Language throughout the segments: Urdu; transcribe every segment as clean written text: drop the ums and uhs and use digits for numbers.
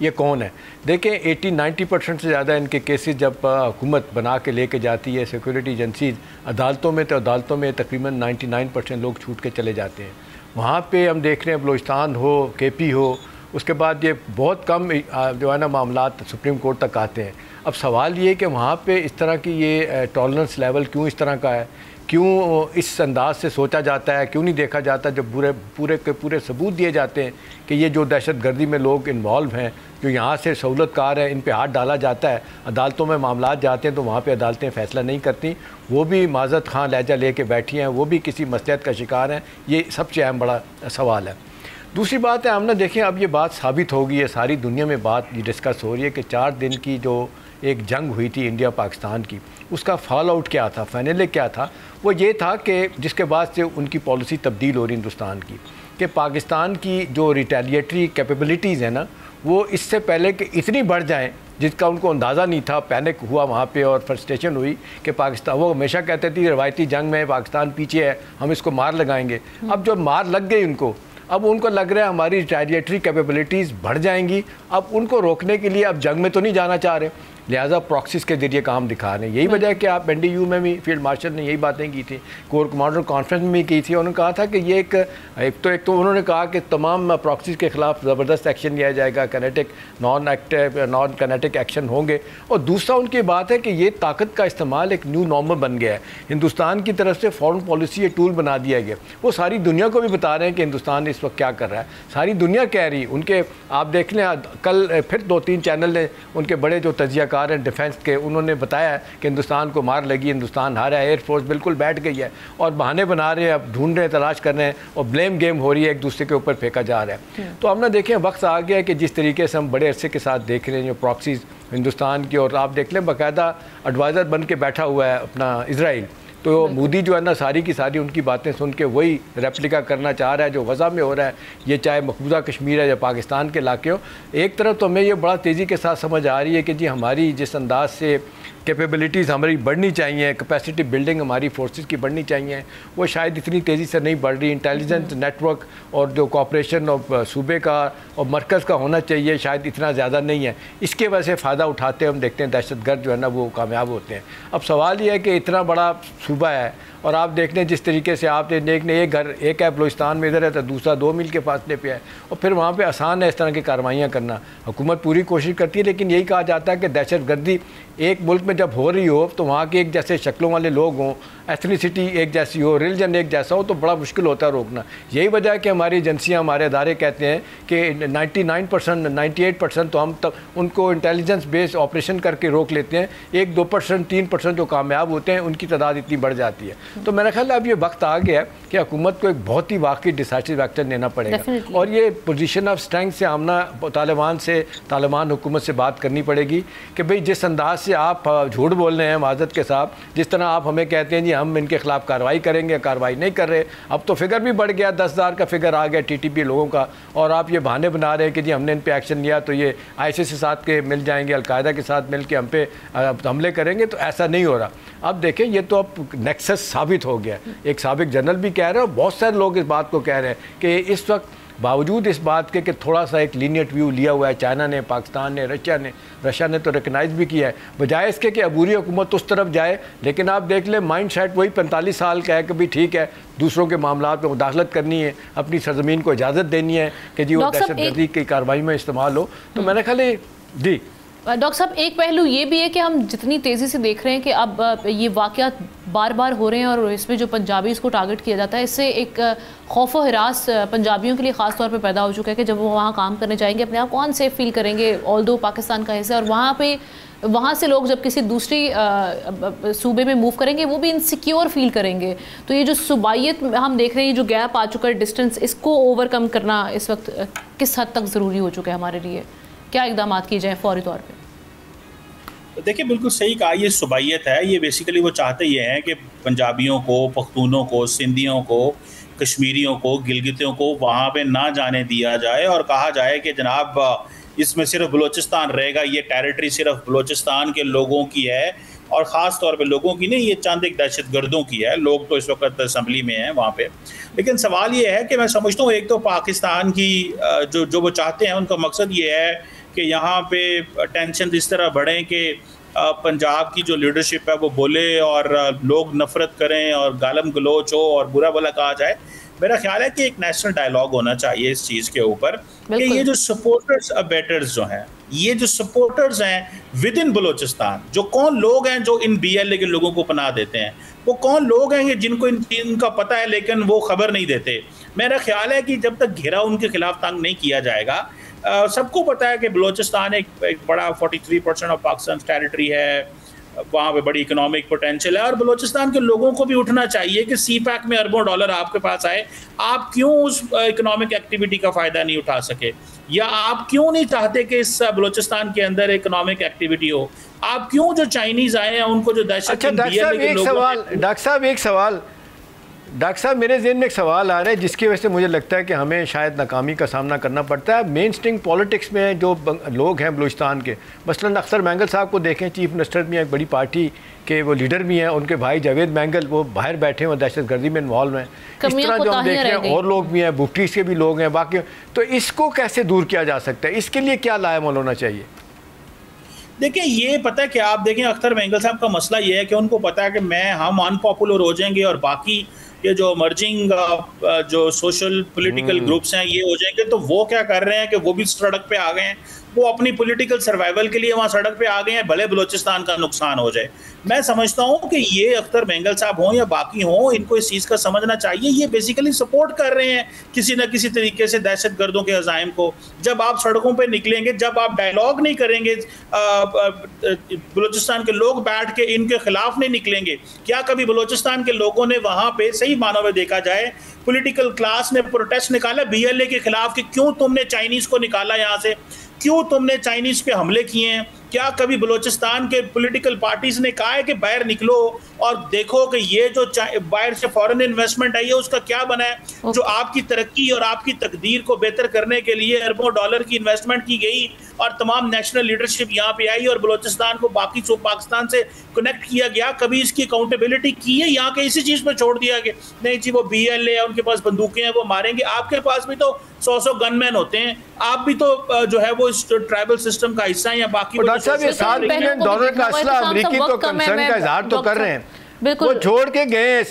یہ کون ہے؟ دیکھیں 80-90% سے زیادہ ان کے کیسز جب حکومت بنا کے لے کے جاتی ہے سیکورٹی ایجنسیز عدالتوں میں، تو عدالتوں میں تقریباً 99% لوگ چھوٹ کے چلے جاتے ہیں. وہاں پہ ہم دیکھ رہے ہیں بلوچستان ہو، کے پی ہو، اس کے بعد یہ بہت کم جو ہے نا معاملات سپریم کورٹ تک آتے ہیں. اب سوال یہ ہے کہ وہاں پہ اس طرح کی یہ ٹالرنس لیول کیوں اس طرح کا ہے، کیوں اس انداز سے سوچا جاتا ہے، کیوں نہیں دیکھا جاتا جب پورے کے پورے ثبوت دیے جاتے ہیں کہ یہ جو دہشت گردی میں لوگ انوالو ہیں، جو یہاں سے سہولت کار ہیں، ان پہ ہاتھ ڈالا جاتا ہے، عدالتوں میں معاملات جاتے ہیں تو وہاں پہ عدالتیں فیصلہ نہیں کرتی، وہ بھی معذرت خواہ لہجہ لے کے بیٹھی ہیں، وہ بھی کسی مصلحت کا شکار ہیں. یہ سب سے اہم بڑا سوال ہے. دوسری بات ہے ہم نے دیکھیں اب یہ بات ثابت ہوگی ہے، ساری دنیا میں بات یہ ڈسکس ہو رہی ہے کہ 4 دن کی جو ایک جنگ ہوئی تھی انڈیا پاکستان کی، اس کا فال آؤٹ کیا تھا، فائنل کیا تھا؟ وہ یہ تھا کہ جس کے بعد سے ان کی پالیسی تبدیل ہو رہی ہندوستان کی، کہ پاکستان کی جو ریٹیلیٹری کیپیبلٹیز ہیں نا، وہ اس سے پہلے کہ اتنی بڑھ جائیں جس کا ان کو اندازہ نہیں تھا، پینک ہوا وہاں پہ اور فرسٹریشن ہوئی کہ پاکستان، وہ ہمیشہ کہتے تھے روایتی جنگ میں پاکستان پیچھے ہے، ہم اس کو مار لگائیں گے. اب جو مار لگ گئی ان کو، اب ان کو لگ رہا ہے ہماری ریٹیلیٹری کیپیبلٹیز بڑھ جائیں گی، اب ان کو روکنے کے لیے اب جنگ میں تو نہیں جانا چاہ رہے، لہٰذا پراکسیز کے ذریعے کام دکھا رہے ہیں. یہی وجہ ہے کہ آپ NDU میں بھی فیلڈ مارشل نے یہی باتیں کی تھی، کور کمانڈر کانفرنس میں بھی کی تھی. انہوں نے کہا تھا کہ یہ ایک تو انہوں نے کہا کہ تمام پراکسیز کے خلاف زبردست ایکشن لیا جائے گا، نان کینیٹک ایکشن ہوں گے. اور دوسرا ان کی بات ہے کہ یہ طاقت کا استعمال ایک نیو نارمل بن گیا ہے، ہندوستان کی طرف سے فارن پالیسی یہ ٹول بنا دیا گیا. وہ ساری دنیا کو بھی بتا رہے ہیں کہ ہندوستان اس وقت کیا کر رہا ہے، ساری دنیا کہہ رہی. ان کے آپ دیکھ لیں کل پھر 2-3 چینل نے ان کے بڑے جو تجزیہ کار ہیں ڈیفنس کے، انہوں نے بتایا کہ ہندوستان کو مار لگی، ہندوستان ہارا ہے، ایئر فورس بالکل بیٹھ گئی ہے، اور بہانے بنا رہے ہیں، اب ڈھونڈ رہے ہیں، تلاش کر رہے ہیں، اور بلیم گیم ہو رہی ہے، ایک دوسرے کے اوپر پھینکا جا رہا ہے. تو ہم نے دیکھیں وقت آ گیا ہے کہ جس طریقے سے ہم بڑے عرصے کے ساتھ دیکھ رہے ہیں جو پراکسیز ہندوستان کی، اور آپ دیکھ لیں باقاعدہ ایڈوائزر بن کے بیٹھا ہوا ہے اپنا اسرائیل. تو مودی جو ہے نا ساری کی ساری ان کی باتیں سن کے وہی ریپلیکا کرنا چاہ رہا ہے جو غزہ میں ہو رہا ہے، یہ چاہے مقبوضہ کشمیر ہے یا پاکستان کے علاقے ہو. ایک طرف تو ہمیں یہ بڑا تیزی کے ساتھ سمجھ آ رہی ہے کہ جی ہماری جس انداز سے کیپیبلٹیز ہماری بڑھنی چاہیے، کیپیسٹی بلڈنگ ہماری فورسز کی بڑھنی چاہیے، وہ شاید اتنی تیزی سے نہیں بڑھ رہی. انٹیلیجنس نیٹ ورک اور جو کوآپریشن اور صوبے کا اور مرکز کا ہونا چاہیے شاید اتنا زیادہ نہیں ہے. اس کے وجہ سے فائدہ اٹھاتے ہم دیکھتے ہیں دہشت گرد جو ہے نا وہ کامیاب ہوتے ہیں. اب سوال یہ ہے کہ اتنا بڑا صوبہ ہے، اور آپ دیکھ لیں جس طریقے سے آپ دیکھ لیں ایک ہے بلوچستان میں ادھر ہے تو دوسرا 2 میل کے فاصلے پہ ہے، اور پھر وہاں پہ آسان ہے اس طرح کی کارروائیاں کرنا. حکومت پوری کوشش کرتی ہے، لیکن یہی کہا جاتا ہے کہ دہشت گردی ایک ملک میں جب ہو رہی ہو تو وہاں کے ایک جیسے شکلوں والے لوگ ہوں، ایتھنیسٹی ایک جیسی ہو، ریلیجن ایک جیسا ہو، تو بڑا مشکل ہوتا ہے روکنا. یہی وجہ ہے کہ ہماری ایجنسیاں، ہمارے ادارے کہتے ہیں کہ 99%، 98% تو ہم ان کو انٹیلیجنس بیس آپریشن کر کے روک لیتے ہیں، 1-2%، 3% جو کامیاب ہوتے ہیں ان کی تعداد اتنی بڑھ جاتی ہے. تو میرا خیال ہے اب یہ وقت آ گیا ہے کہ حکومت کو ایک بہت ہی واقعی ڈیسائسو ایکشن لینا پڑے گا، اور یہ پوزیشن آف اسٹرینتھ سے آمنا طالبان حکومت سے بات کرنی پڑے گی کہ بھئی جس انداز سے آپ جھوٹ بول رہے ہیں معذرت کے ساتھ، جس طرح آپ ہمیں کہتے ہیں جی ہم ان کے خلاف کارروائی کریں گے، کارروائی نہیں کر رہے. اب تو فگر بھی بڑھ گیا، 10,000 کا فگر آ گیا TTP لوگوں کا، اور آپ یہ بہانے بنا رہے ہیں کہ جی ہم نے ان پہ ایکشن لیا تو یہ ISIS کے ساتھ کے مل جائیں گے، القاعدہ کے ساتھ مل کے ہم پہ حملے کریں گے. تو ایسا نہیں ہو رہا. اب دیکھیں یہ تو اب نیکسس ثابت ہو گیا. ایک سابق جنرل بھی کہہ رہے ہیں، اور بہت سارے لوگ اس بات کو کہہ رہے ہیں کہ اس وقت باوجود اس بات کے کہ تھوڑا سا ایک لینیٹ ویو لیا ہوا ہے چائنا نے، پاکستان نے، رشیا نے تو ریکگنائز بھی کیا ہے، بجائے اس کے کہ عبوری حکومت اس طرف جائے. لیکن آپ دیکھ لیں مائنڈ سیٹ وہی 45 سال کا ہے کہ بھی ٹھیک ہے دوسروں کے معاملات میں مداخلت کرنی ہے، اپنی سرزمین کو اجازت دینی ہے کہ جی وہ دہشت گردی کی کارروائی میں استعمال ہو. تو میں نے خیال ہے جی ڈاکٹر صاحب ایک پہلو یہ بھی ہے کہ ہم جتنی تیزی سے دیکھ رہے ہیں کہ اب یہ واقعات بار بار ہو رہے ہیں، اور اس میں جو پنجابیز کو ٹارگٹ کیا جاتا ہے، اس سے ایک خوف و ہراس پنجابیوں کے لیے خاص طور پہ پیدا ہو چکا ہے کہ جب وہ وہاں کام کرنے جائیں گے اپنے آپ کون سیف فیل کریں گے، آلدو پاکستان کا حصہ، اور وہاں سے لوگ جب کسی دوسری صوبے میں موو کریں گے وہ بھی انسیکیور فیل کریں گے. تو یہ جو صوبائیت ہم دیکھ رہے ہیں، جو گیپ آ چکا ہے، ڈسٹنس، اس کو اوور کم کرنا اس وقت کس حد تک ضروری ہو چکا ہے ہمارے لیے؟ کیا اقدامات کیے جائیں فوری طور پہ؟ دیکھیں بالکل صحیح کہا، یہ صوبائیت ہے، یہ بیسیکلی وہ چاہتے یہ ہیں کہ پنجابیوں کو، پختونوں کو، سندھیوں کو، کشمیریوں کو، گلگتیوں کو وہاں پہ نہ جانے دیا جائے، اور کہا جائے کہ جناب اس میں صرف بلوچستان رہے گا، یہ ٹیریٹری صرف بلوچستان کے لوگوں کی ہے، اور خاص طور پہ لوگوں کی نہیں، یہ چند ایک دہشت گردوں کی ہے. لوگ تو اس وقت اسمبلی میں ہیں وہاں پہ. لیکن سوال یہ ہے کہ میں سمجھتا ہوں ایک تو پاکستان کی جو وہ چاہتے ہیں ان کا مقصد یہ ہے کہ یہاں پہ ٹینشن اس طرح بڑھیں کہ پنجاب کی جو لیڈرشپ ہے وہ بولے اور لوگ نفرت کریں اور گالم گلوچ ہو اور برا بھلا کہا جائے. میرا خیال ہے کہ ایک نیشنل ڈائلاگ ہونا چاہیے اس چیز کے اوپر کہ یہ جو سپورٹرز ابیٹرز جو ہیں, یہ جو سپورٹرز ہیں ود ان بلوچستان, جو کون لوگ ہیں جو ان بی ایل اے کے لوگوں کو پناہ دیتے ہیں, وہ کون لوگ ہیں جن کو ان کا پتہ ہے لیکن وہ خبر نہیں دیتے. میرا خیال ہے کہ جب تک گھیرا ان کے خلاف تنگ نہیں کیا جائے گا, سب کو پتہ ہے کہ بلوچستان ایک بڑا 43% آف پاکستان ٹیریٹری ہے, وہاں پہ بڑی اکنامک پوٹینشیل ہے, اور بلوچستان کے لوگوں کو بھی اٹھنا چاہیے کہ سی پیک میں اربوں ڈالر آپ کے پاس آئے, آپ کیوں اس اکنامک ایکٹیویٹی کا فائدہ نہیں اٹھا سکے, یا آپ کیوں نہیں چاہتے کہ اس بلوچستان کے اندر اکنامک ایکٹیویٹی ہو, آپ کیوں جو چائنیز آئے ہیں ان کو جو دہشت ڈاکٹر صاحب میرے ذہن میں ایک سوال آ رہا ہے جس کی وجہ سے مجھے لگتا ہے کہ ہمیں شاید ناکامی کا سامنا کرنا پڑتا ہے. مین اسٹرنگ پالیٹکس میں جو لوگ ہیں بلوچستان کے, مثلاً اختر مینگل صاحب کو دیکھیں, چیف منسٹر بھی ہیں, ایک بڑی پارٹی کے وہ لیڈر بھی ہیں, ان کے بھائی جاوید مینگل وہ باہر بیٹھے ہیں, دہشت گردی میں انوالو ہیں. اس طرح جو ہم دیکھ رہے ہیں اور لوگ بھی ہیں, بھٹیس کے بھی لوگ ہیں باقی. تو اس کو کیسے دور کیا جا سکتا ہے, اس کے لیے کیا لائے عمل ہونا چاہیے؟ دیکھیں یہ پتہ ہے کہ آپ دیکھیں اختر مینگل صاحب کا مسئلہ یہ ہے کہ ان کو پتہ ہے کہ ہم ان پاپولر ہو جائیں گے اور باقی یہ جو امرجنگ جو سوشل پولیٹیکل گروپس ہیں یہ ہو جائیں گے, تو وہ کیا کر رہے ہیں کہ وہ بھی سڑک پہ آ گئے ہیں, وہ اپنی پولیٹیکل سروائیول کے لیے وہاں سڑک پہ آ گئے ہیں, بھلے بلوچستان کا نقصان ہو جائے. میں سمجھتا ہوں کہ یہ اختر مینگل صاحب ہوں یا باقی ہوں, ان کو اس چیز کا سمجھنا چاہیے, یہ بیسیکلی سپورٹ کر رہے ہیں کسی نہ کسی طریقے سے دہشت گردوں کے عزائم کو. جب آپ سڑکوں پہ نکلیں گے, جب آپ ڈائلاگ نہیں کریں گے, بلوچستان کے لوگ بیٹھ کے ان کے خلاف نہیں نکلیں گے, کیا کبھی بلوچستان کے لوگوں نے وہاں پہ صحیح معنوں میں دیکھا جائے پولیٹیکل کلاس نے پروٹیسٹ نکالا بی ایل اے کے خلاف کہ کیوں تم نے چائنیز کو نکالا یہاں سے, کیوں تم نے چائنیز پہ حملے کیے ہیں؟ کیا کبھی بلوچستان کے پولیٹیکل پارٹیز نے کہا ہے کہ باہر نکلو اور دیکھو کہ یہ جو باہر سے فورن انویسٹمنٹ آئی ہے اس کا کیا بنا ہے, جو آپ کی ترقی اور آپ کی تقدیر کو بہتر کرنے کے لیے اربوں ڈالر کی انویسٹمنٹ کی گئی اور تمام نیشنل لیڈرشپ یہاں پہ آئی اور بلوچستان کو باقی پاکستان سے کنیکٹ کیا گیا, کبھی اس کی اکاؤنٹیبلٹی کی ہے؟ یہاں کے اسی چیز پہ چھوڑ دیا کہ نہیں جی وہ بی ایل اے ان کے پاس بندوقیں ہیں وہ ماریں گے. آپ کے پاس بھی تو 100 گن مین ہوتے ہیں, آپ بھی تو جو ہے وہ اس ٹرائبل سسٹم کا حصہ ہیں یا باقی. ڈاکٹر صاحب یہ $7 بلین کا اسلحہ امریکی تو کنسرن کا اظہار تو کر رہے ہیں, وہ چھوڑ کے گئے.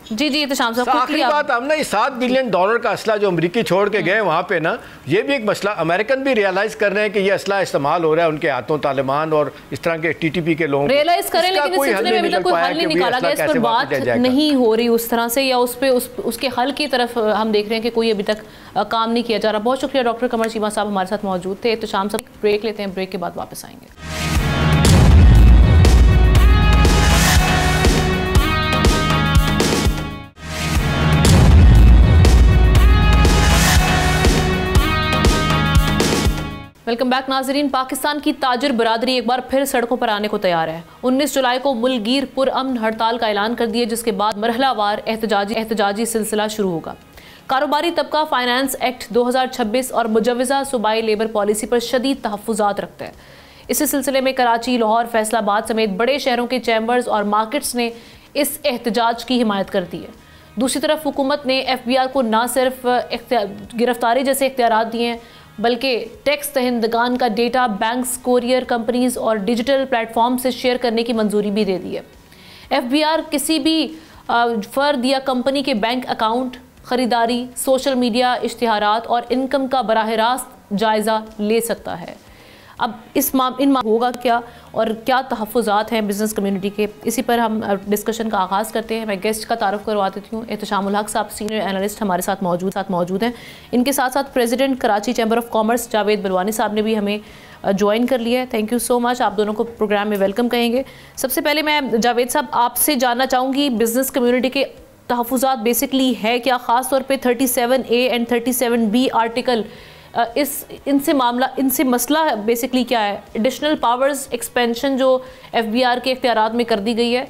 جی احتشام صاحب آخری بات ہم نے یہ $7 بلین کا اسلحہ جو امریکی چھوڑ کے گئے وہاں پہ نا, یہ بھی ایک مسئلہ امریکن بھی ریالائز کر رہے ہیں کہ یہ اسلحہ استعمال ہو رہا ہے ان کے ہاتھوں, طالبان اور اس طرح کے ٹی ٹی پی کے لوگوں ریالائز کریں, لیکن اس سلسلے میں ابھی تک کوئی حل نہیں نکالا گیا, اس پر بات نہیں ہو رہی اس طرح سے, یا اس کے حل کی طرف ہم دیکھ رہے ہیں کہ کوئی ابھی تک کام نہیں کیا جا رہا. بہت شکریہ ڈاکٹر قمر چیمہ صاحب ہمارے ساتھ موجود تھے. احتشام صاحب بریک لیتے ہیں, بریک کے بعد واپس آئیں گے. ویلکم بیک ناظرین. پاکستان کی تاجر برادری ایک بار پھر سڑکوں پر آنے کو تیار ہے. 19 جولائی کو ملک گیر پرامن ہڑتال کا اعلان کر دیا, جس کے بعد مرحلہ وار احتجاجی سلسلہ شروع ہوگا. کاروباری طبقہ فائنانس ایکٹ 2026 اور مجوزہ صوبائی لیبر پالیسی پر شدید تحفظات رکھتا ہے. اسی سلسلے میں کراچی, لاہور, فیصل آباد سمیت بڑے شہروں کے چیمبرز اور مارکیٹس نے اس احتجاج کی حمایت کر دی ہے. دوسری طرف حکومت نے ایف بی آر کو نہ صرف گرفتاری جیسے اختیارات دیے ہیں بلکہ ٹیکس دہندگان کا ڈیٹا بینکس, کوریئر کمپنیز اور ڈیجیٹل پلیٹ فارم سے شیئر کرنے کی منظوری بھی دے دی ہے. ایف بی آر کسی بھی فرد یا کمپنی کے بینک اکاؤنٹ, خریداری, سوشل میڈیا اشتہارات اور انکم کا براہ راست جائزہ لے سکتا ہے. اب ان ہوگا کیا اور کیا تحفظات ہیں بزنس کمیونٹی کے, اسی پر ہم ڈسکشن کا آغاز کرتے ہیں. میں گیسٹ کا تعارف کروا دیتی ہوں. احتشام الحق صاحب سینئر اینالسٹ ہمارے ساتھ موجود ہیں. ان کے ساتھ ساتھ president Karachi chamber of commerce Javed Bilwani صاحب نے بھی ہمیں جوائن کر لیا ہے. Thank you so much. آپ دونوں کو پروگرام میں ویلکم کہیں گے. سب سے پہلے میں جاوید صاحب آپ سے جاننا چاہوں گی بزنس کمیونٹی کے تحفظات بیسکلی ہے کیا, خاص طور پہ 37A اینڈ 37B آرٹیکل, ان سے مسئلہ بیسکلی کیا ہے؟ ایڈیشنل پاورز ایکسپینشن جو ایف بی آر کے اختیارات میں کر دی گئی ہے,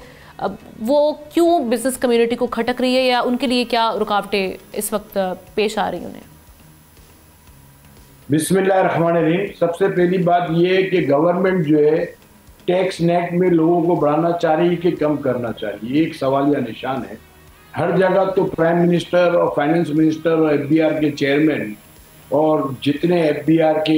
وہ کیوں بزنس کمیونٹی کو کھٹک رہی ہے, یا ان کے لیے کیا رکاوٹیں اس وقت پیش آ رہی ہیں انہیں؟ بسم اللہ الرحمن الرحیم. سب سے پہلی بات یہ ہے کہ گورنمنٹ جو ہے ٹیکس نیٹ میں لوگوں کو بڑھانا چاہ رہی ہے کہ کم کرنا چاہ رہی ہے, یہ ایک سوالیہ نشان ہے. ہر جگہ تو پرائم منسٹر اور فائنانس منسٹر اور ایف بی آر کے چیئرمین اور جتنے ایف بی آر کے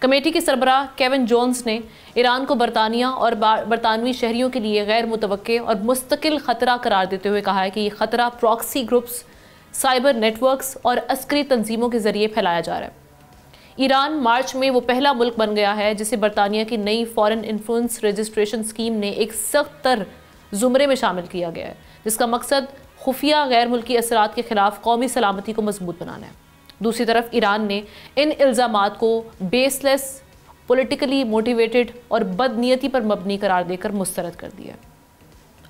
کمیٹی کے سربراہ کیون جونز نے ایران کو برطانیہ اور برطانوی شہریوں کے لیے غیر متوقع اور مستقل خطرہ قرار دیتے ہوئے کہا ہے کہ یہ خطرہ proxy groups, cyber networks اور عسکری تنظیموں کے ذریعے پھیلایا جا رہا ہے۔ ایران مارچ میں وہ پہلا ملک بن گیا ہے جسے برطانیہ کی نئی فورن انفلوئنس رجسٹریشن اسکیم نے ایک سخت تر زمرے میں شامل کیا گیا ہے، جس کا مقصد خفیہ غیر ملکی اثرات کے خلاف قومی سلامتی کو مضبوط بنانا ہے۔ دوسری طرف ایران نے ان الزامات کو بیس لیس، پولیٹیکلی موٹیویٹڈ اور بدنیتی پر مبنی قرار دے کر مسترد کر دیا ہے۔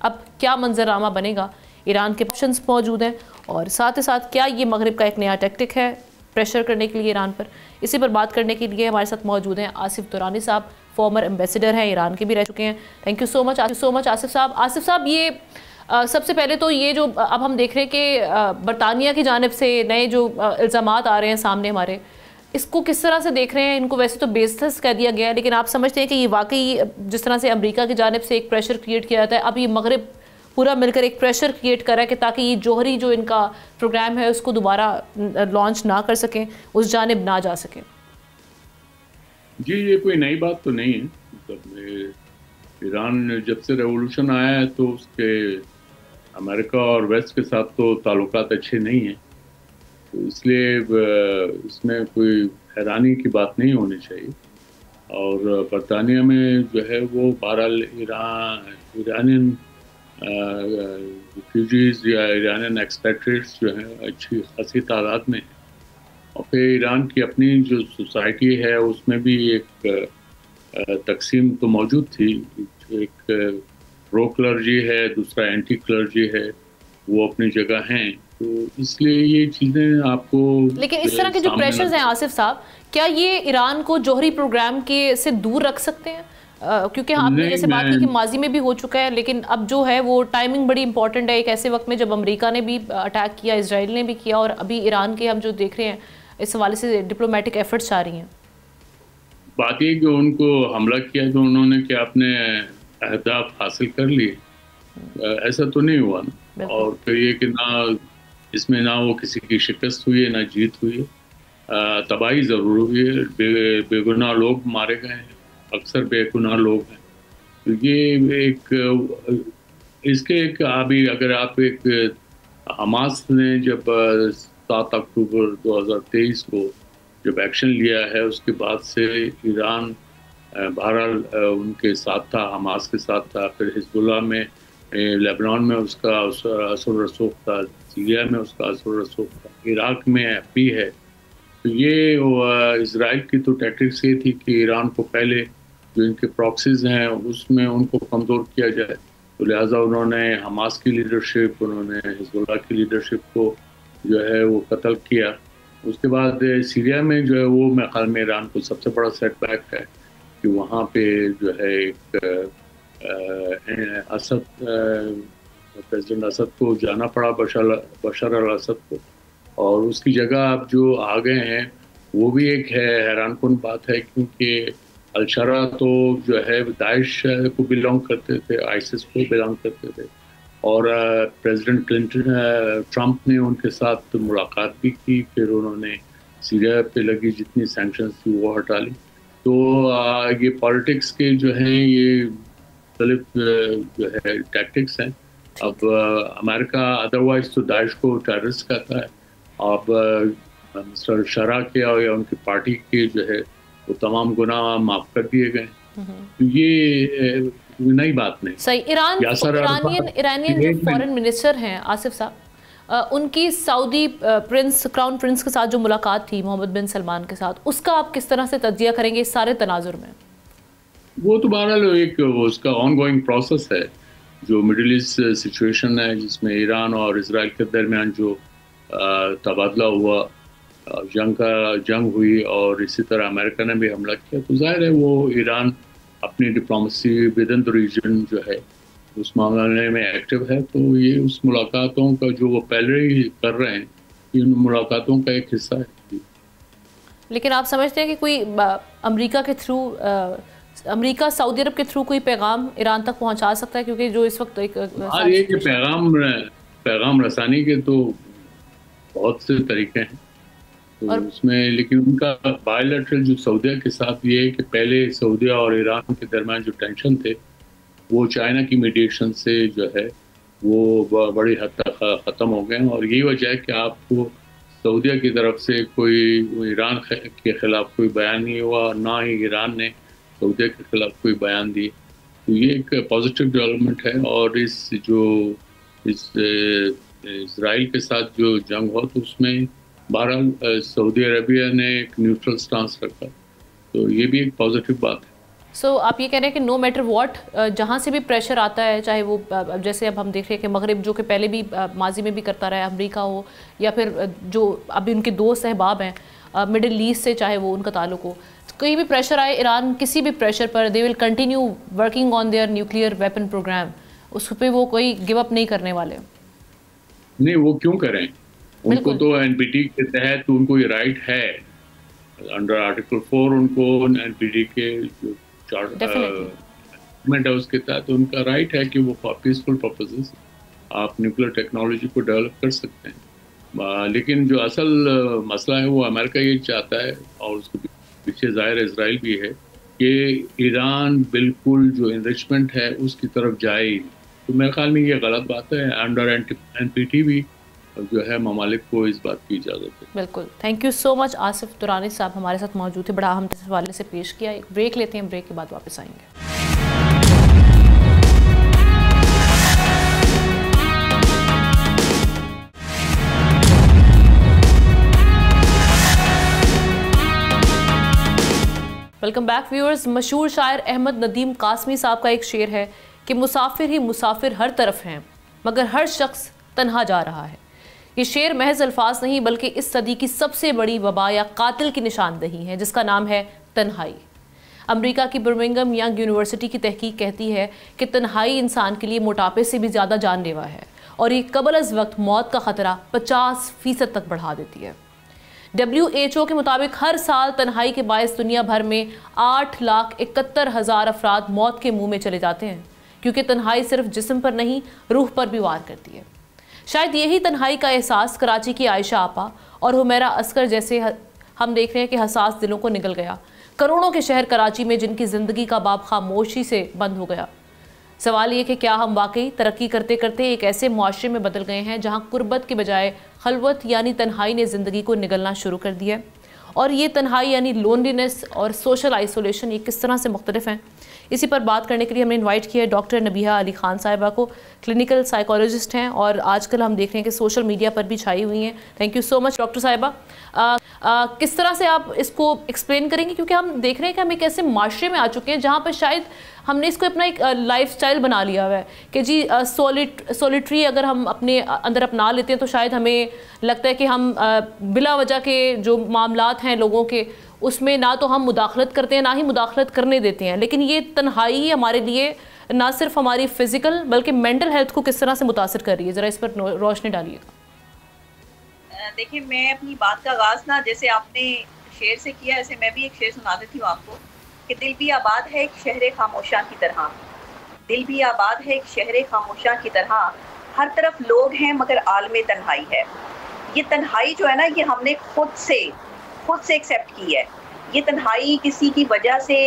اب کیا منظرنامہ بنے گا؟ ایران کے آپشنز موجود ہیں، اور ساتھ ہی ساتھ کیا یہ مغرب کا ایک نیا ٹیکٹک ہے پریشر کرنے کے لیے ایران پر؟ اسی پر بات کرنے کے لیے ہمارے ساتھ موجود ہیں آصف درانی صاحب، فارمر ایمبیسیڈر ہیں، ایران کے بھی رہ چکے ہیں۔ تھینک یو سو مچ آصف صاحب۔ آصف صاحب، یہ سب سے پہلے تو یہ جو اب ہم دیکھ رہے ہیں کہ برطانیہ کی جانب سے نئے جو الزامات آ رہے ہیں سامنے ہمارے، اس کو کس طرح سے دیکھ رہے ہیں؟ ان کو ویسے تو بیس لیس کہہ دیا گیا ہے، لیکن آپ سمجھتے ہیں کہ یہ واقعی جس طرح سے امریکہ کی جانب سے ایک پریشر کریٹ کیا جاتا ہے، اب یہ مغرب پورا مل کر ایک پریشر کریٹ کر رہا ہے کہ تاکہ یہ جوہری جو ان کا پروگرام ہے اس کو دوبارہ لانچ نہ کر سکیں، اس جانب نہ جا سکیں؟ جی، یہ کوئی نئی بات تو نہیں ہے۔ مطلب ایران جب سے ریولوشن آیا ہے تو اس کے امریکہ اور ویسٹ کے ساتھ تو تعلقات اچھے نہیں ہیں، تو اس لیے اس میں کوئی حیرانی کی بات نہیں ہونی چاہیے۔ اور برطانیہ میں جو ہے وہ بہرحال ایرانین ریفیوجیز یا ایرانین ایکسپیٹریٹس جو ہیں اچھی خاصی تعداد میں ہیں، اور پھر ایران کی اپنی جو سوسائٹی ہے اس میں بھی ایک تقسیم تو موجود تھی، ایک پرو کلرجی ہے، دوسرا اینٹی کلرجی ہے، وہ اپنی جگہ ہیں، تو اس لیے یہ چیزیں آپ کو۔ لیکن اس طرح کے جو پریشرز ہیں آصف صاحب، کیا یہ ایران کو جوہری پروگرام کے سے دور رکھ سکتے ہیں؟ کیونکہ آپ نے جیسے بات کی کہ ماضی میں بھی ہو چکا ہے، لیکن اب جو ہے وہ ٹائمنگ بڑی امپورٹنٹ ہے، ایک ایسے وقت میں جب امریکہ نے بھی اٹیک کیا، اسرائیل نے بھی کیا، اور ابھی ایران کے ہم جو دیکھ رہے ہیں اس حوالے سے ڈپلومیٹک ایفرٹس آ رہی ہیں۔ بات یہ کہ ان کو حملہ کیا تو انہوں نے کیا اپنے اہداف حاصل کر لیے؟ ایسا تو نہیں ہوا نا۔ اور پھر یہ کہ نہ اس میں نہ وہ کسی کی شکست ہوئی ہے نہ جیت ہوئی ہے، تباہی ضرور ہوئی ہے، بے گناہ لوگ مارے گئے ہیں، اکثر بے گناہ لوگ ہیں۔ تو یہ ایک اس کے ایک ابھی اگر آپ ایک حماس نے جب 7 اکتوبر 2023 کو جب ایکشن لیا ہے، اس کے بعد سے ایران بہرحال ان کے ساتھ تھا، حماس کے ساتھ تھا، پھر حزب اللہ میں، لیبنان میں اس کا اثر و رسوخ تھا، سیریا میں اس کا اثر و رسوخ تھا، عراق میں بھی ہے۔ تو یہ اسرائیل کی تو ٹیکٹکس یہ تھی کہ ایران کو پہلے جو ان کے پراکسیز ہیں اس میں ان کو کمزور کیا جائے، تو لہٰذا انہوں نے حماس کی لیڈرشپ، انہوں نے حزب اللہ کی لیڈرشپ کو جو ہے وہ قتل کیا۔ اس کے بعد سیریا میں جو ہے وہ میرے خیال میں ایران کو سب سے بڑا سیٹ بیک ہے کہ وہاں پہ جو ہے ایک اسد، پریزیڈنٹ اسد کو جانا پڑا، بشار الاسد کو، اور اس کی جگہ اب جو آ گئے ہیں وہ بھی ایک ہے حیران کن بات ہے، کیونکہ الشرا تو جو ہے داعش کو بلانگ کرتے تھے، آئیسس کو بلانگ کرتے تھے، اور پریزیڈنٹ کلنٹن ٹرمپ نے ان کے ساتھ ملاقات بھی کی، پھر انہوں نے سیریا پہ لگی جتنی سینکشنز تھی وہ ہٹا لی۔ تو یہ پالیٹکس کے جو ہیں یہ مختلف جو ہے ٹیکٹکس ہیں۔ اب امریکہ ادروائز تو داعش کو ٹیررسٹ کہتا ہے، اب مسٹر شرح کے یا ان کی پارٹی کے جو ہے وہ تمام گناہ معاف کر دیے گئے، تو یہ نئی بات نہیں۔ صحیح۔ ایرانین جو فورن منسٹر ہیں آصف صاحب، ان کی سعودی کراؤن پرنس کے ساتھ جو ملاقات تھی محمد بن سلمان کے ساتھ، اس کا آپ کس طرح سے تجزیہ کریں گے اس سارے تناظر میں؟ وہ تو بہرحال ایک اس کا آن گوئنگ پروسیس ہے، جو مڈل ایسٹ سچویشن ہے جس میں ایران اور اسرائیل کے درمیان جو تبادلہ ہوا، جنگ ہوئی، اور اسی طرح امریکہ نے بھی حملہ کیا، تو ظاہر ہے وہ ایران اپنی diplomacy with in the region جو ہے اس معاملے میں ایکٹیو ہے۔ تو یہ اس ملاقاتوں کا جو وہ پہلے ہی کر رہے ہیں، ان ملاقاتوں کا ایک حصہ ہے۔ لیکن آپ سمجھتے ہیں کہ کوئی امریکہ کے تھرو، امریکہ سعودی عرب کے تھرو کوئی پیغام ایران تک پہنچا سکتا ہے؟ کیونکہ جو اس وقت ایک یہ کہ پیغام رسانی کے تو بہت سے طریقے ہیں، تو اس میں لیکن ان کا بائیلیٹرل جو سعودیہ کے ساتھ یہ ہے کہ پہلے سعودیہ اور ایران کے درمیان جو ٹینشن تھے وہ چائنا کی میڈیشن سے جو ہے وہ بڑی حد تک ختم ہو گئے ہیں، اور یہی وجہ ہے کہ آپ کو سعودیہ کی طرف سے کوئی ایران کے خلاف کوئی بیان نہیں ہوا، اور نہ ہی ایران نے سعودیہ کے خلاف کوئی بیان دی. تو یہ ایک پازیٹیو ڈیولپمنٹ ہے. اور اس اسرائیل کے ساتھ جو جنگ ہوا تو اس میں بہرحال سعودی عربیہ نے ایک نیوٹرل سٹانس رکھا، تو یہ بھی ایک پازیٹیو بات ہے. سو آپ یہ کہہ رہے ہیں کہ نو میٹر واٹ جہاں سے بھی پریشر آتا ہے، چاہے وہ جیسے اب ہم دیکھ رہے ہیں کہ مغرب جو کہ پہلے بھی ماضی میں بھی کرتا رہا ہے، امریکہ ہو یا پھر جو ابھی ان کے دوست احباب ہیں مڈل ایسٹ سے، چاہے وہ ان کا تعلق ہو، کہیں بھی پریشر آئے ایران کسی بھی پریشر پر they will continue working on their nuclear weapon program, اس پہ وہ کوئی گیو اپ نہیں کرنے والے. نہیں، وہ کیوں کریں؟ ان کو تو این پی ٹی کے تحت ان کو یہ رائٹ ہے، انڈر آرٹیکل 4 ان کو این پی ٹی کے جو ہے اس کے تحت ان کا رائٹ ہے کہ وہ فار پیسفل پرپزز آپ نیوکلیر ٹیکنالوجی کو ڈیولپ کر سکتے ہیں. لیکن جو اصل مسئلہ ہے وہ امریکہ یہ چاہتا ہے، اور اس کے پیچھے ظاہر اسرائیل بھی ہے، کہ ایران بالکل جو انریچمنٹ ہے اس کی طرف جائے ہی نہیں. تو میرے خیال میں یہ غلط بات ہے. انڈر این پی ٹی بھی جو ہے ممالک کو اس بات کی اجازت ہے. بالکل. تھینک یو سو مچ آصف درانی صاحب ہمارے ساتھ موجود تھے، بڑا اہم حوالے سے پیش کیا. ایک بریک لیتے ہیں، بریک کے بعد واپس آئیں گے. Welcome back viewers. مشہور شاعر احمد ندیم قاسمی صاحب کا ایک شعر ہے کہ مسافر ہی مسافر ہر طرف ہیں مگر ہر شخص تنہا جا رہا ہے. یہ شعر محض الفاظ نہیں بلکہ اس صدی کی سب سے بڑی وبا یا قاتل کی نشاندہی ہے، جس کا نام ہے تنہائی. امریکہ کی برمنگھم ینگ یونیورسٹی کی تحقیق کہتی ہے کہ تنہائی انسان کے لیے موٹاپے سے بھی زیادہ جان لیوا ہے، اور یہ قبل از وقت موت کا خطرہ 50% تک بڑھا دیتی ہے. WHO کے مطابق ہر سال تنہائی کے باعث دنیا بھر میں 8,71,000 افراد موت کے منہ میں چلے جاتے ہیں، کیونکہ تنہائی صرف جسم پر نہیں روح پر بھی وار کرتی ہے. شاید یہی تنہائی کا احساس کراچی کی عائشہ آپا اور حمیرہ عسکر جیسے ہم دیکھ رہے ہیں کہ حساس دلوں کو نگل گیا. کروڑوں کے شہر کراچی میں جن کی زندگی کا باب خاموشی سے بند ہو گیا. سوال یہ کہ کیا ہم واقعی ترقی کرتے کرتے ایک ایسے معاشرے میں بدل گئے ہیں جہاں قربت کے بجائے خلوت یعنی تنہائی نے زندگی کو نگلنا شروع کر دیا ہے؟ اور یہ تنہائی یعنی لونلینس اور سوشل آئسولیشن یہ کس طرح سے مختلف ہیں؟ اسی پر بات کرنے کے لیے ہم نے انوائٹ کیا ہے ڈاکٹر نبیہہ علی خان صاحبہ کو. کلینکل سائیکالوجسٹ ہیں اور آج کل ہم دیکھ رہے ہیں کہ سوشل میڈیا پر بھی چھائی ہوئی ہیں. Thank you so much doctor صاحبہ. کس طرح سے آپ اس کو ایکسپلین کریں گے، کیونکہ ہم دیکھ رہے ہیں کہ ہم ایک ایسے معاشرے میں آ چکے ہیں جہاں پر شاید ہم نے اس کو اپنا ایک لائف سٹائل بنا لیا ہوا ہے کہ جی سولیٹری اگر ہم اپنے اندر اپنا لیتے ہیں تو شاید ہمیں لگتا ہے کہ ہم بلا وجہ کے جو معاملات ہیں لوگوں کے اس میں نہ تو ہم مداخلت کرتے ہیں نہ ہی مداخلت کرنے دیتے ہیں. لیکن یہ تنہائی ہمارے لیے نہ صرف ہماری فزیکل بلکہ مینٹل ہیلتھ کو کس طرح سے متاثر کر رہی ہے، ذرا اس پر روشنی ڈالیے گا. دیکھیں، میں اپنی بات کا آغاز نہ جیسے آپ نے شعر سے کیا ایسے میں بھی ایک شعر سنا دیتی ہوں آپ کو کہ دل بھی آباد ہے ایک شہر خاموشاں کی طرح. دل بھی آباد ہے ایک شہر خاموشاں کی طرح، ہر طرف لوگ ہیں مگر عالم تنہائی ہے. یہ تنہائی جو ہے نا یہ ہم نے خود سے ایکسیپٹ کی ہے. یہ تنہائی کسی کی وجہ سے،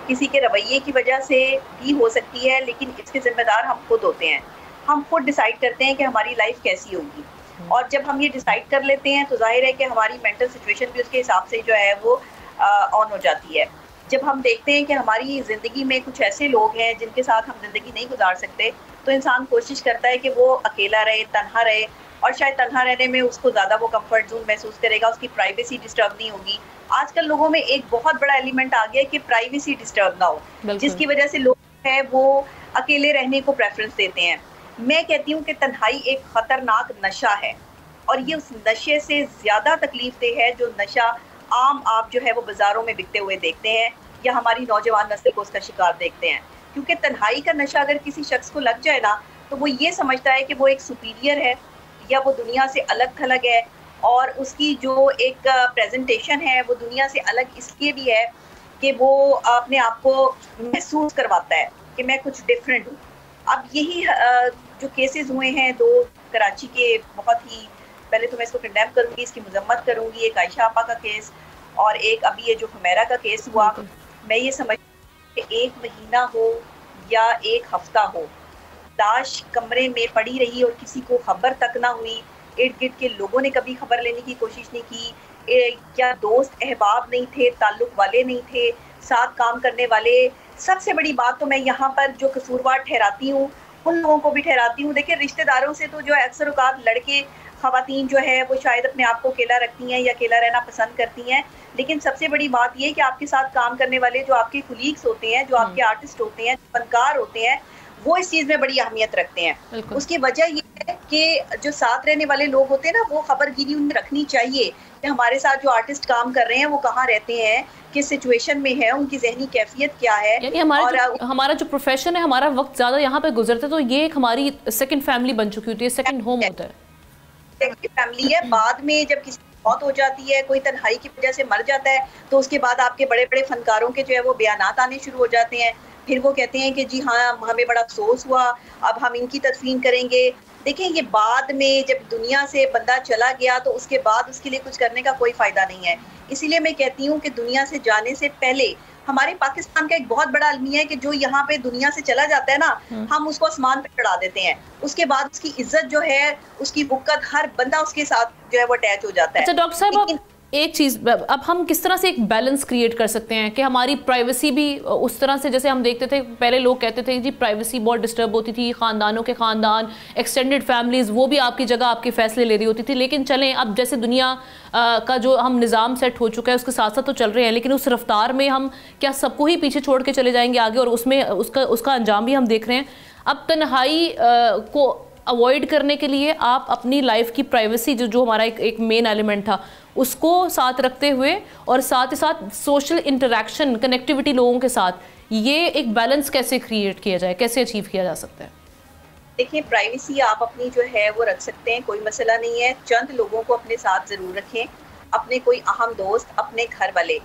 کسی کے رویے کی وجہ سے بھی ہو سکتی ہے، لیکن اس کے ذمہ دار ہم خود ہوتے ہیں. ہم خود ڈیسائیڈ کرتے ہیں کہ ہماری لائف کیسی ہوگی، اور جب ہم یہ ڈیسائیڈ کر لیتے ہیں تو ظاہر ہے کہ ہماری مینٹل سچویشن بھی اس کے حساب سے جو ہے وہ آن ہو جاتی ہے. جب ہم دیکھتے ہیں کہ ہماری زندگی میں کچھ ایسے لوگ ہیں جن کے ساتھ ہم زندگی نہیں گزار سکتے تو انسان کوشش کرتا ہے کہ وہ اکیلا رہے، تنہا رہے، اور شاید تنہا رہنے میں اس کو زیادہ وہ کمفرٹ زون محسوس کرے گا، اس کی پرائیویسی ڈسٹرب نہیں ہوگی. آج کل لوگوں میں ایک بہت بڑا ایلیمنٹ آ گیا ہے کہ پرائیویسی ڈسٹرب نہ ہو، جس کی وجہ سے لوگ ہیں وہ اکیلے رہنے کو پریفرنس دیتے ہیں. میں کہتی ہوں کہ تنہائی ایک خطرناک نشہ ہے، اور یہ اس نشے سے زیادہ تکلیف دہ ہے جو نشہ عام آپ جو ہے وہ بازاروں میں بکتے ہوئے دیکھتے ہیں یا ہماری نوجوان نسل کو اس کا شکار دیکھتے ہیں. کیونکہ تنہائی کا نشہ اگر کسی شخص کو لگ جائے نا تو وہ یہ سمجھتا ہے کہ وہ ایک سپیریئر ہے یا وہ دنیا سے الگ تھلگ ہے، اور اس کی جو ایک پریزنٹیشن ہے وہ دنیا سے الگ اس لیے بھی ہے کہ وہ اپنے آپ کو محسوس کرواتا ہے کہ میں کچھ ڈفرینٹ ہوں. اب یہی جو کیسز ہوئے ہیں 2 کراچی کے بہت ہی پہلے تو میں اس کو کنڈیم کروں گی، اس کی مذمت کروں گی. ایک عائشہ آپا کا کیس اور ایک ابھی یہ جو حمیرہ کا کیس ہوا، میں یہ سمجھتی کہ 1 مہینہ ہو یا 1 ہفتہ ہو، لاش کمرے میں پڑی رہی اور کسی کو خبر تک نہ ہوئی، ارد گرد کے لوگوں نے کبھی خبر لینے کی کوشش نہیں کی، کیا دوست احباب نہیں تھے، تعلق والے نہیں تھے، ساتھ کام کرنے والے. سب سے بڑی بات تو میں یہاں پر جو قصوروار ٹھہراتی ہوں ان لوگوں کو بھی ٹھہراتی ہوں. دیکھیں رشتہ داروں سے تو جو ہے اکثر اوقات لڑکے خواتین جو ہے وہ شاید اپنے آپ کو اکیلا رکھتی ہیں یا اکیلا رہنا پسند کرتی ہیں، لیکن سب سے بڑی بات یہ کہ آپ کے ساتھ کام کرنے والے جو آپ کے کولیگس ہوتے ہیں، جو آپ کے آرٹسٹ ہوتے ہیں، فنکار ہوتے ہیں، وہ اس چیز میں بڑی اہمیت رکھتے ہیں. اس کی وجہ یہ ہے کہ جو ساتھ رہنے والے لوگ ہوتے ہیں نا، وہ خبر گیری انہیں رکھنی چاہیے کہ ہمارے ساتھ جو آرٹسٹ کام کر رہے ہیں وہ کہاں رہتے ہیں، کس سچویشن میں ہے، ان کی ذہنی کیفیت کیا ہے. یعنی ہمارا جو پروفیشن ہے، ہمارا وقت زیادہ یہاں پہ گزرتا ہے، تو یہ ایک ہماری سیکنڈ فیملی بن چکی ہوتی ہے، سیکنڈ ہوم ہوتا ہے، سیکنڈ فیملی ہے. بعد میں جب کسی موت ہو جاتی ہے، کوئی تنہائی کی وجہ سے مر جاتا ہے، تو اس کے بعد آپ کے بڑے بڑے فنکاروں کے جو ہے وہ بیانات آنے شروع ہو جاتے ہیں. پھر وہ کہتے ہیں کہ جی ہاں ہمیں بڑا افسوس ہوا، اب ہم ان کی تدفین کریں گے. دیکھیں یہ بعد میں جب دنیا سے بندہ چلا گیا تو اس کے بعد اس کے لیے کچھ کرنے کا کوئی فائدہ نہیں ہے. اسی لیے میں کہتی ہوں کہ دنیا سے جانے سے پہلے ہمارے پاکستان کا ایک بہت بڑا المیہ ہے کہ جو یہاں پہ دنیا سے چلا جاتا ہے نا، ہم اس کو آسمان پہ چڑھا دیتے ہیں. اس کے بعد اس کی عزت جو ہے، اس کی وقت، ہر بندہ اس کے ساتھ جو ہے وہ اٹیچ ہو جاتا ہے. اچھا ڈاکٹر صاحب، ایک چیز اب ہم کس طرح سے ایک بیلنس کریٹ کر سکتے ہیں کہ ہماری پرائیویسی بھی اس طرح سے، جیسے ہم دیکھتے تھے پہلے لوگ کہتے تھے جی پرائیویسی بہت ڈسٹرب ہوتی تھی، خاندانوں کے خاندان، ایکسٹینڈڈ فیملیز، وہ بھی آپ کی جگہ آپ کے فیصلے لے رہی ہوتی تھی. لیکن چلیں اب جیسے دنیا کا جو ہم نظام سیٹ ہو چکا ہے اس کے ساتھ ساتھ تو چل رہے ہیں، لیکن اس رفتار میں ہم کیا سب کو ہی پیچھے چھوڑ کے چلے جائیں گے آگے، اور اس میں اس کا انجام بھی ہم دیکھ رہے ہیں. اب تنہائی کو اوائڈ کرنے کے لیے آپ اپنی لائف کی پرائیویسی جو ہمارا ایک مین ایلیمنٹ تھا اس کو ساتھ رکھتے ہوئے، اور ساتھ ہی ساتھ سوشل انٹریکشن، کنیکٹیوٹی لوگوں کے ساتھ، یہ ایک بیلنس کیسے کریٹ کیا جائے، کیسے اچیو کیا جا سکتا ہے؟ دیکھیں پرائیویسی آپ اپنی جو ہے وہ رکھ سکتے ہیں، کوئی مسئلہ نہیں ہے. چند لوگوں کو اپنے ساتھ ضرور رکھیں، اپنے کوئی اہم دوست، اپنے گھر والے.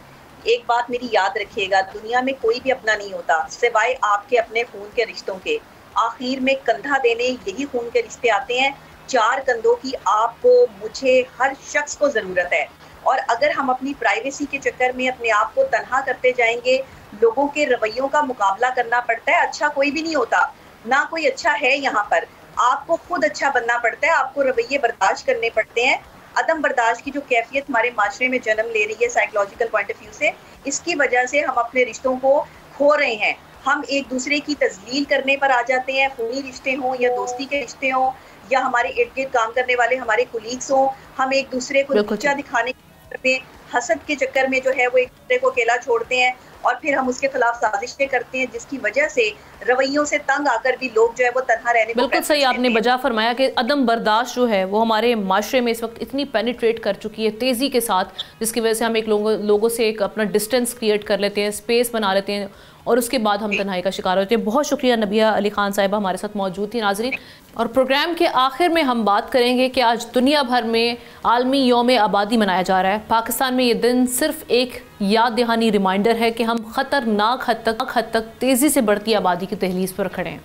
ایک بات میری یاد رکھیے گا، دنیا میں کوئی بھی اپنا نہیں ہوتا سوائے آپ کے اپنے خون کے رشتوں کے. آخر میں کندھا دینے یہی خون کے رشتے آتے ہیں. 4 کندھوں کی آپ کو، مجھے، ہر شخص کو ضرورت ہے. اور اگر ہم اپنی پرائیویسی کے چکر میں اپنے آپ کو تنہا کرتے جائیں گے، لوگوں کے رویوں کا مقابلہ کرنا پڑتا ہے. اچھا کوئی بھی نہیں ہوتا، نہ کوئی اچھا ہے یہاں پر. آپ کو خود اچھا بننا پڑتا ہے، آپ کو رویے برداشت کرنے پڑتے ہیں. عدم برداشت کی جو کیفیت ہمارے معاشرے میں جنم لے رہی ہے سائیکولوجیکل پوائنٹ آف ویو سے، اس کی وجہ سے ہم اپنے رشتوں کو کھو رہے ہیں. ہم ایک دوسرے کی تذلیل کرنے پر آ جاتے ہیں، خونی رشتے ہوں یا دوستی کے رشتے ہوں یا ہمارے ارد گرد کام کرنے والے ہمارے کولیگس ہوں. ہم ایک دوسرے کو نیچا دکھانے کے چکر میں، حسد کے چکر میں جو ہے وہ ایک دوسرے کو اکیلا چھوڑتے ہیں، اور پھر ہم اس کے خلاف سازشیں کرتے ہیں، جس کی وجہ سے رویوں سے تنگ آ کر بھی لوگ جو ہے وہ تنہا رہنے کو. بالکل صحیح آپ نے بجا فرمایا کہ عدم برداشت جو ہے وہ ہمارے معاشرے میں اس وقت اتنی پینیٹریٹ کر چکی ہے تیزی کے ساتھ، جس کی وجہ سے ہم ایک لوگوں سے ایک اپنا ڈسٹینس کریٹ کر لیتے ہیں، اسپیس بنا لیتے ہیں، اور اس کے بعد ہم تنہائی کا شکار ہوتے ہیں. بہت شکریہ نبیہ علی خان صاحبہ ہمارے ساتھ موجود تھی. ناظرین، اور پروگرام کے آخر میں ہم بات کریں گے کہ آج دنیا بھر میں عالمی یوم آبادی منایا جا رہا ہے. پاکستان میں یہ دن صرف ایک یاد دہانی ریمائنڈر ہے کہ ہم خطرناک حد تک تیزی سے بڑھتی آبادی کی دہلیز پر کھڑے ہیں.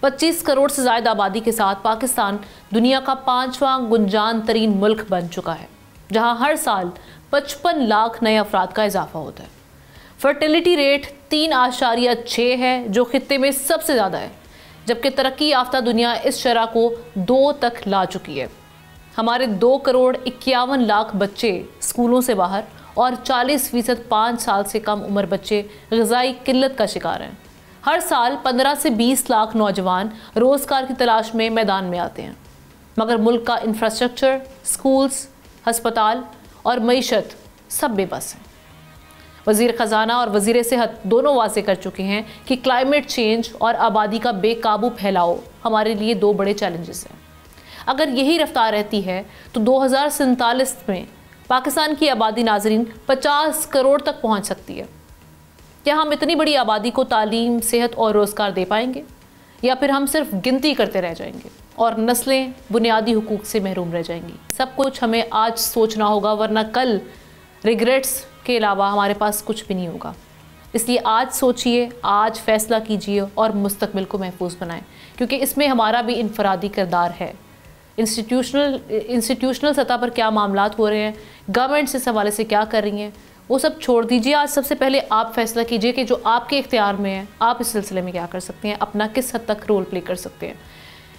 25 کروڑ سے زائد آبادی کے ساتھ پاکستان دنیا کا 5واں گنجان ترین ملک بن چکا ہے، جہاں ہر سال 55 لاکھ نئے افراد کا اضافہ ہوتا ہے. فرٹیلیٹی ریٹ 3.6 ہے جو خطے میں سب سے زیادہ ہے، جبکہ ترقی یافتہ دنیا اس شرح کو 2 تک لا چکی ہے. ہمارے 2 کروڑ 51 لاکھ بچے اسکولوں سے باہر اور 40% 5 سال سے کم عمر بچے غذائی قلت کا شکار ہیں. ہر سال 15 سے 20 لاکھ نوجوان روزگار کی تلاش میں میدان میں آتے ہیں، مگر ملک کا انفراسٹرکچر، سکولز، ہسپتال اور معیشت سب بے بس ہیں. وزیر خزانہ اور وزیر صحت دونوں واضح کر چکے ہیں کہ کلائمیٹ چینج اور آبادی کا بے قابو پھیلاؤ ہمارے لیے 2 بڑے چیلنجز ہیں. اگر یہی رفتار رہتی ہے تو 2047 میں پاکستان کی آبادی ناظرین 50 کروڑ تک پہنچ سکتی ہے. کیا ہم اتنی بڑی آبادی کو تعلیم، صحت اور روزگار دے پائیں گے، یا پھر ہم صرف گنتی کرتے رہ جائیں گے اور نسلیں بنیادی حقوق سے محروم رہ جائیں گی؟ سب کچھ ہمیں آج سوچنا ہوگا، ورنہ کل ریگریٹس کے علاوہ ہمارے پاس کچھ بھی نہیں ہوگا. اس لیے آج سوچئے، آج فیصلہ کیجئے اور مستقبل کو محفوظ بنائیں، کیونکہ اس میں ہمارا بھی انفرادی کردار ہے. انسٹیٹیوشنل سطح پر کیا معاملات ہو رہے ہیں، گورنمنٹس اس حوالے سے کیا کر رہی ہیں، وہ سب چھوڑ دیجیے. آج سب سے پہلے آپ فیصلہ کیجئے کہ جو آپ کے اختیار میں ہے آپ اس سلسلے میں کیا کر سکتے ہیں، اپنا کس حد تک رول پلے کر سکتے ہیں.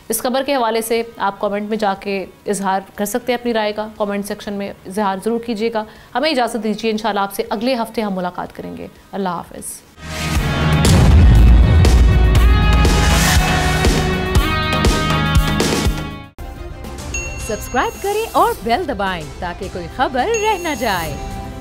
اس خبر کے حوالے سے آپ کامنٹ میں جا کے اظہار کر سکتے ہیں اپنی رائے کا، کامنٹ سیکشن میں اظہار ضرور کیجیے گا. ہمیں اجازت دیجیے، انشاءاللہ آپ سے اگلے ہفتے ہم ملاقات کریں گے. اللہ حافظ. سبسکرائب کریں اور بیل دبائیں تاکہ کوئی خبر رہ نہ جائے.